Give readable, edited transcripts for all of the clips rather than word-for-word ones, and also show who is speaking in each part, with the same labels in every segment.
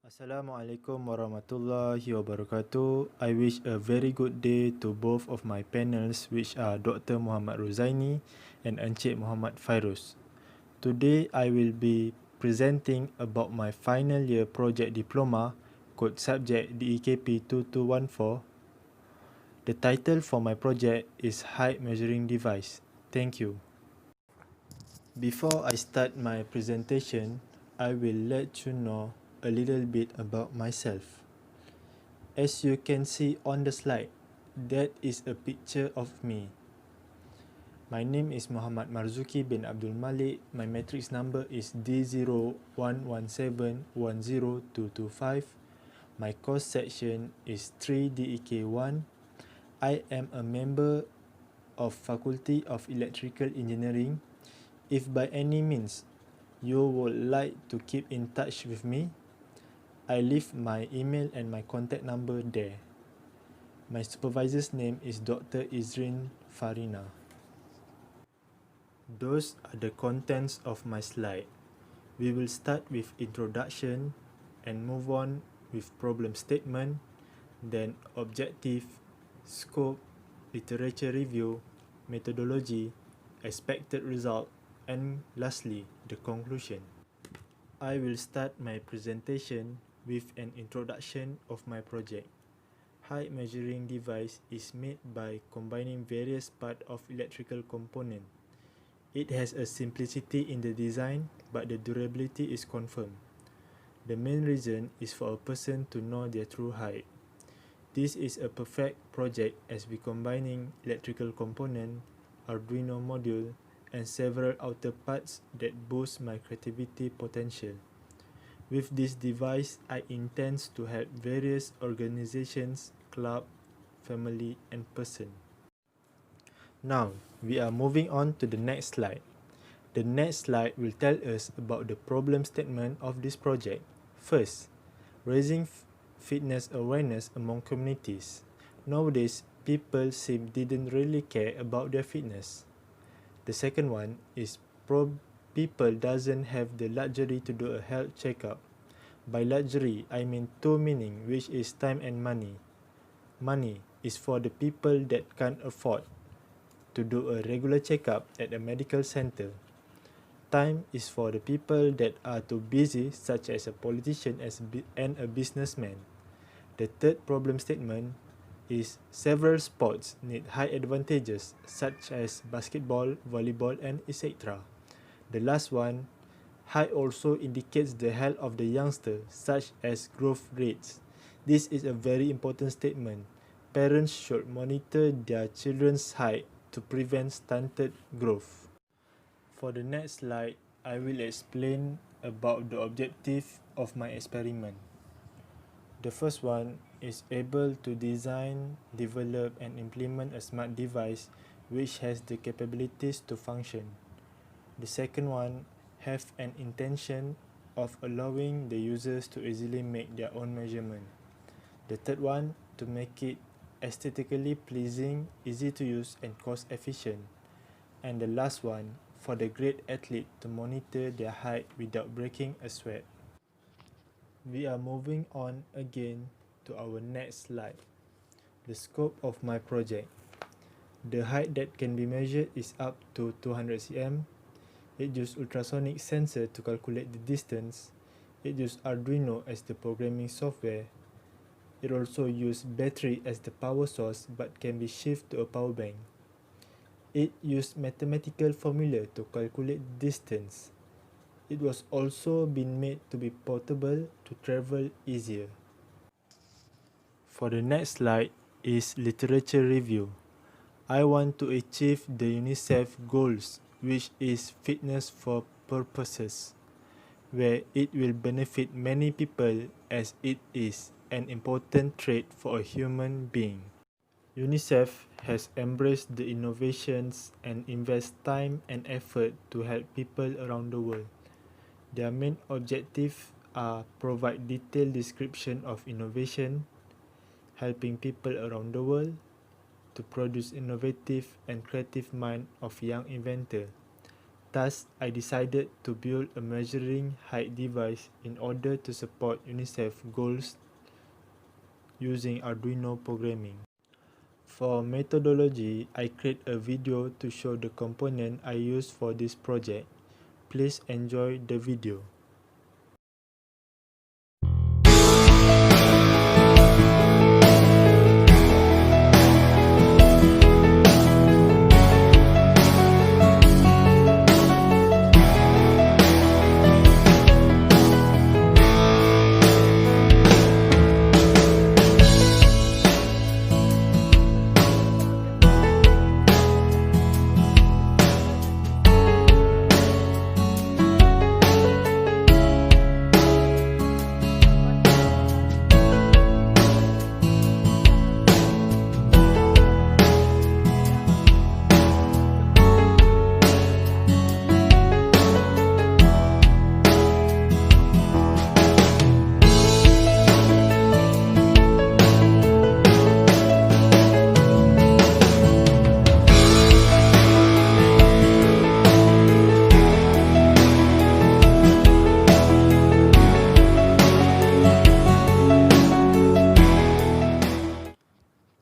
Speaker 1: Assalamualaikum warahmatullahi wabarakatuh. I wish a very good day to both of my panels, which are Dr. Muhammad Rozaini and Encik Muhammad Fairuz. Today I will be presenting about my final year project diploma, code subject DEKP 2214. The title for my project is Height Measuring Device. Thank you. Before I start my presentation, I will let you know a little bit about myself. As you can see on the slide, that is a picture of me. My name is Muhammad Marzuqi bin Abdul Malek. My matrix number is D0117102225. My course section is 3DEK1. I am a member of Faculty of Electrical Engineering. If by any means you would like to keep in touch with me, I leave my email and my contact number there. My supervisor's name is Dr. Izrin Farina. Those are the contents of my slide. We will start with introduction and move on with problem statement, then objective, scope, literature review, methodology, expected result, and lastly, the conclusion. I will start my presentation with an introduction of my project. Height measuring device is made by combining various parts of electrical component. It has a simplicity in the design, but the durability is confirmed. The main reason is for a person to know their true height. This is a perfect project as we combining electrical component, Arduino module, and several outer parts that boost my creativity potential. With this device, I intend to help various organizations, club, family, and person. Now, we are moving on to the next slide. The next slide will tell us about the problem statement of this project. First, raising fitness awareness among communities. Nowadays, people didn't really care about their fitness. The second one is people doesn't have the luxury to do a health checkup. By luxury, I mean two meaning, which is time and money. Money is for the people that can't afford to do a regular checkup at a medical center. Time is for the people that are too busy, such as a politician and a businessman. The third problem statement is several sports need high advantages such as basketball, volleyball, and etc. The last one, height also indicates the health of the youngster such as growth rates. This is a very important statement. Parents should monitor their children's height to prevent stunted growth. For the next slide, I will explain about the objective of my experiment. The first one is able to design, develop, and implement a smart device which has the capabilities to function. The second one have an intention of allowing the users to easily make their own measurement. The third one, to make it aesthetically pleasing, easy to use, and cost efficient. And the last one, for the great athlete to monitor their height without breaking a sweat. We are moving on again to our next slide. The scope of my project. The height that can be measured is up to 200 cm. It uses ultrasonic sensor to calculate the distance. It uses Arduino as the programming software. It also uses battery as the power source but can be shifted to a power bank. It used mathematical formula to calculate distance. It was also been made to be portable to travel easier. For the next slide is literature review. I want to achieve the UNICEF goals, which is fitness for purposes, where it will benefit many people as it is an important trait for a human being. UNICEF has embraced the innovations and invest time and effort to help people around the world. Their main objectives are provide detailed description of innovation, helping people around the world to produce innovative and creative mind of young inventor, Thus, I decided to build a measuring height device in order to support UNICEF goals using Arduino programming. For methodology, I create a video to show the component I used for this project. Please enjoy the video.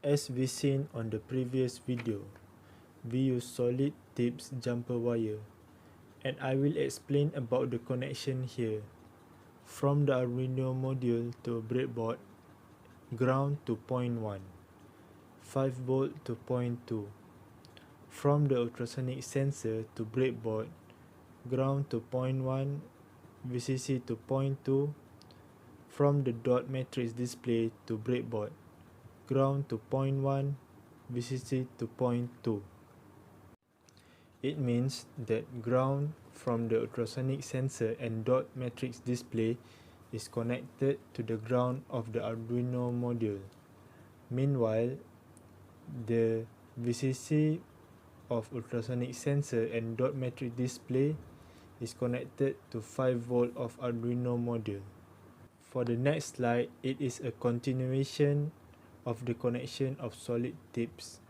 Speaker 1: As we seen on the previous video, we use solid tips jumper wire, and I will explain about the connection here. From the Arduino module to breadboard, ground to point 1, 5 volt to point 2. From the ultrasonic sensor to breadboard, ground to point 1, VCC to point 2. From the dot matrix display to breadboard, ground to point 1, VCC to point 2. It means that ground from the ultrasonic sensor and dot matrix display is connected to the ground of the Arduino module. Meanwhile, the VCC of ultrasonic sensor and dot matrix display is connected to 5 volt of Arduino module. For the next slide, it is a continuation of the connection of solid tips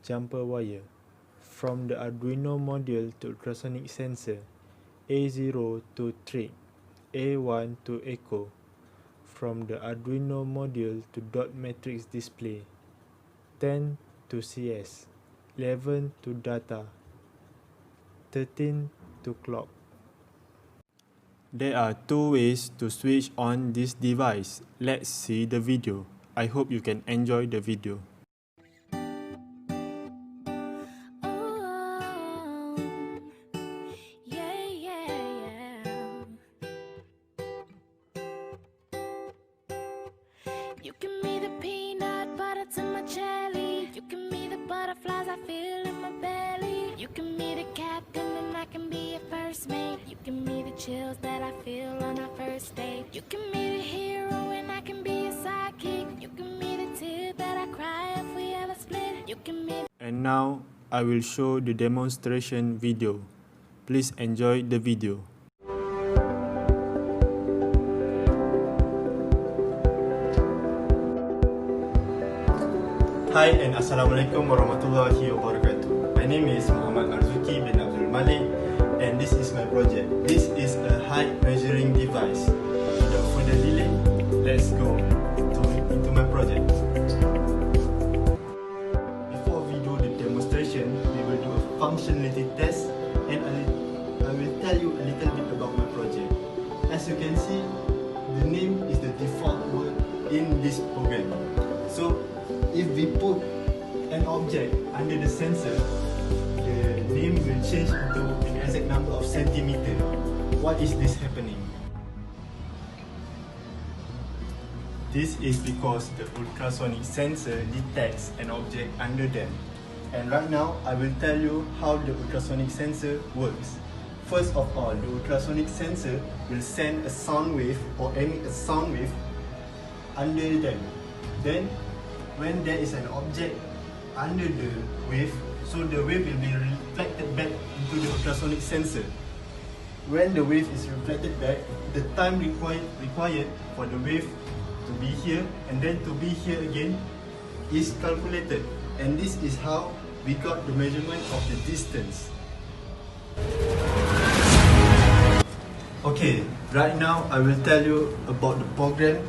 Speaker 1: jumper wire from the Arduino module to ultrasonic sensor, A0 to thread, A1 to echo, from the Arduino module to dot matrix display, 10 to CS, 11 to data, 13 to clock. There are two ways to switch on this device. Let's see the video. I hope you can enjoy the video.
Speaker 2: You give me the peanut butter to my jelly. You give me the butterflies I feel in my belly. You give me the captain and I can be a first mate. You give me the chills that I feel on our first date. You give me the hero and I can be a sidekick. You give me the tear that I cry if we ever split. You give me.
Speaker 1: And now I will show the demonstration video. Please enjoy the video. Hi and Assalamualaikum warahmatullahi wabarakatuh. My name is Marzuqi bin Abdul Malek and this is my project. This is a height measuring device. Without further delay, let's go into my project. Before we do the demonstration, we will do a functionality test and I will tell you a little bit about my project. As you can see, the name is the default word in this program. So if we put an object under the sensor, the name will change into an exact number of centimeters. Why is this happening? This is because the ultrasonic sensor detects an object under them. And right now, I will tell you how the ultrasonic sensor works. First of all, the ultrasonic sensor will send a sound wave or emit a sound wave under them. Then, when there is an object under the wave, so the wave will be reflected back into the ultrasonic sensor. When the wave is reflected back, the time required for the wave to be here and then to be here again is calculated. And this is how we got the measurement of the distance. Okay, right now I will tell you about the program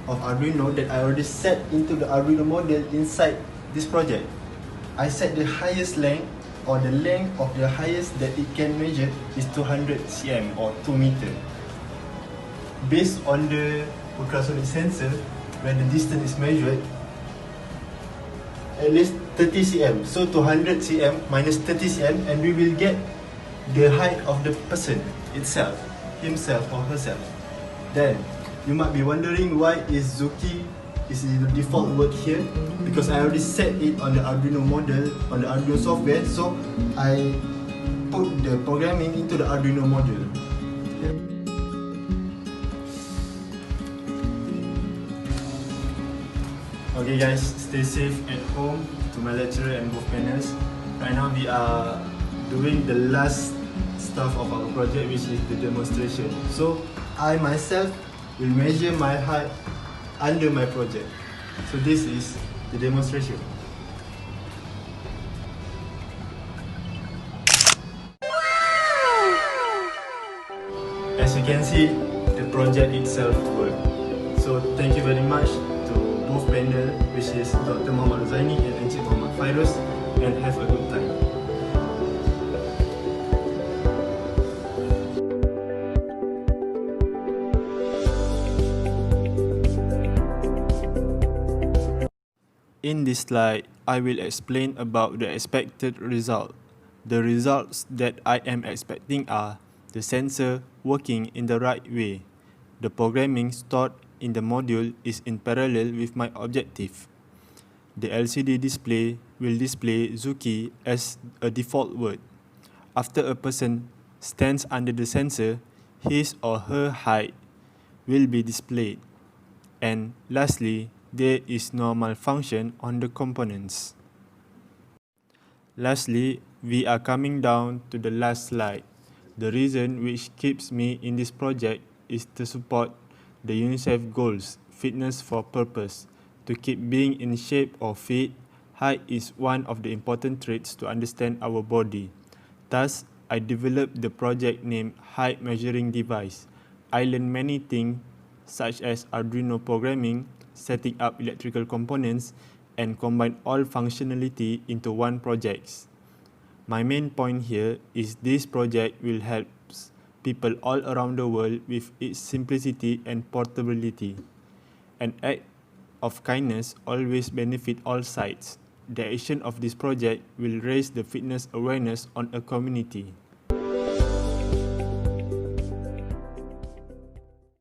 Speaker 1: of Arduino that I already set into the Arduino model inside this project. I set the highest length or the length of the highest that it can measure is 200 cm or 2 meter. Based on the ultrasonic sensor, when the distance is measured, at least 30 cm. So 200 cm minus 30 cm and we will get the height of the person itself, himself or herself. Then you might be wondering why is Zuki is the default word here, because I already set it on the Arduino model, on the Arduino software, so I put the programming into the Arduino module. Okay guys, stay safe at home to my lecturer and both panels. Right now we are doing the last stuff of our project, which is the demonstration. So I myself will measure my height under my project. So this is the demonstration. As you can see, the project itself worked. So thank you very much to both panel, which is Dr. Muhammad Zaini and Encik Muhammad Fairuz, and have a good time. In this slide, I will explain about the expected result. The results that I am expecting are the sensor working in the right way. The programming stored in the module is in parallel with my objective. The LCD display will display Zuki as a default word. After a person stands under the sensor, his or her height will be displayed. And lastly, there is no malfunction on the components. Lastly, we are coming down to the last slide. The reason which keeps me in this project is to support the UNICEF goals, fitness for purpose. To keep being in shape or fit, height is one of the important traits to understand our body. Thus, I developed the project named Height Measuring Device. I learned many things such as Arduino programming, setting up electrical components, and combine all functionality into one project. My main point here is this project will help people all around the world with its simplicity and portability. An act of kindness always benefits all sides. The action of this project will raise the fitness awareness on a community.